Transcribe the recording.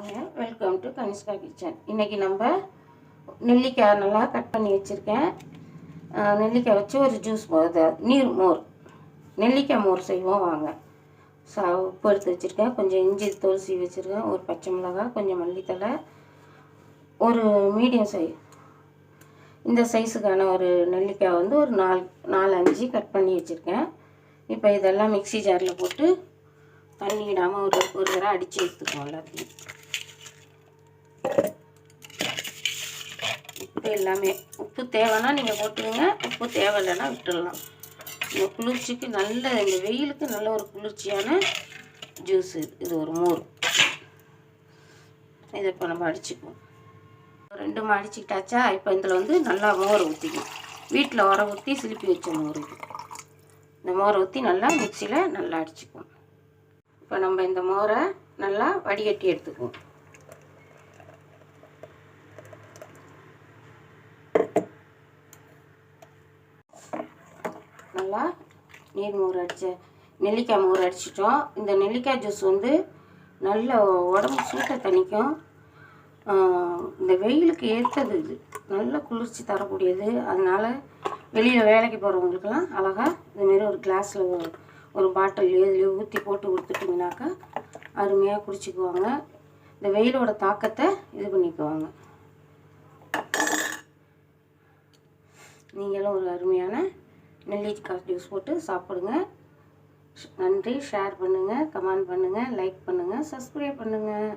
வாங்க, welcome to Kanishka kitchen. இன்றைக்கி நம்ம நெல்லிக்காய் நல்லா கட் பண்ணி வச்சுருக்கேன். நெல்லிக்காய் வச்சு ஒரு ஜூஸ் நீர் மோர், நெல்லிக்காய் மோர் செய்வோம் வாங்க. உப்பு எடுத்து வச்சுருக்கேன், கொஞ்சம் இஞ்சி தோல் சீவி வச்சுருக்கேன், ஒரு பச்சை மிளகாய், கொஞ்சம் மல்லித்தலை, ஒரு மீடியம் சைஸ் இந்த சைஸுக்கான ஒரு நெல்லிக்காய் வந்து ஒரு 4-5 கட் பண்ணி வச்சுருக்கேன். இப்போ இதெல்லாம் மிக்ஸி ஜாரில் போட்டு தண்ணி விடாமல் ஒரு தடவை அடித்து எடுத்துக்குவோம் எல்லாத்தையும். உப்பு எல்லாமே உப்பு தேவைன்னா நீங்கள் போட்டுக்கோங்க, உப்பு தேவையில்லைன்னா விட்டுடலாம். இந்த குளிர்ச்சிக்கு நல்ல, இந்த வெயிலுக்கு நல்ல ஒரு குளிர்ச்சியான ஜூஸ் இது ஒரு மோர். இதை இப்போ நம்ம அடிச்சுக்குவோம். 2 அடிச்சுக்கிட்டாச்சா? இப்போ இதில் வந்து நல்லா மோரை ஊற்றிக்கும். வீட்டில் உர ஊற்றி சிலிப்பி வச்ச மோர் இது. இந்த மோரை ஊற்றி நல்லா மிக்சியில் நல்லா அடிச்சுக்குவோம். இப்போ நம்ம இந்த மோரை நல்லா வடிகட்டி எடுத்துக்குவோம். நல்லா நீர் மோர் நெல்லிக்காய் மோர் அடிச்சிட்டோம். இந்த நெல்லிக்காய் ஜூஸ் வந்து நல்ல உடம்பு சூட்டை தணிக்கும். இந்த வெயிலுக்கு ஏற்றது, இது நல்ல குளிர்ச்சி தரக்கூடியது. அதனால் வெளியில் வேலைக்கு போகிறவங்களுக்கெல்லாம் அழகாக இதுமாரி ஒரு கிளாஸில் ஒரு பாட்டில் இதில் ஊற்றி போட்டு கொடுத்துட்டிங்கனாக்கா அருமையாக குடிச்சிக்குவாங்க. இந்த வெயிலோட தாக்கத்தை இது பண்ணிக்குவாங்க. நீங்களும் ஒரு அருமையான நெல்லிக்காய் ஜூஸ் போட்டு சாப்பிடுங்க. நன்றி. ஷேர் பண்ணுங்கள், கமெண்ட் பண்ணுங்கள், லைக் பண்ணுங்கள், சப்ஸ்கிரைப் பண்ணுங்கள்.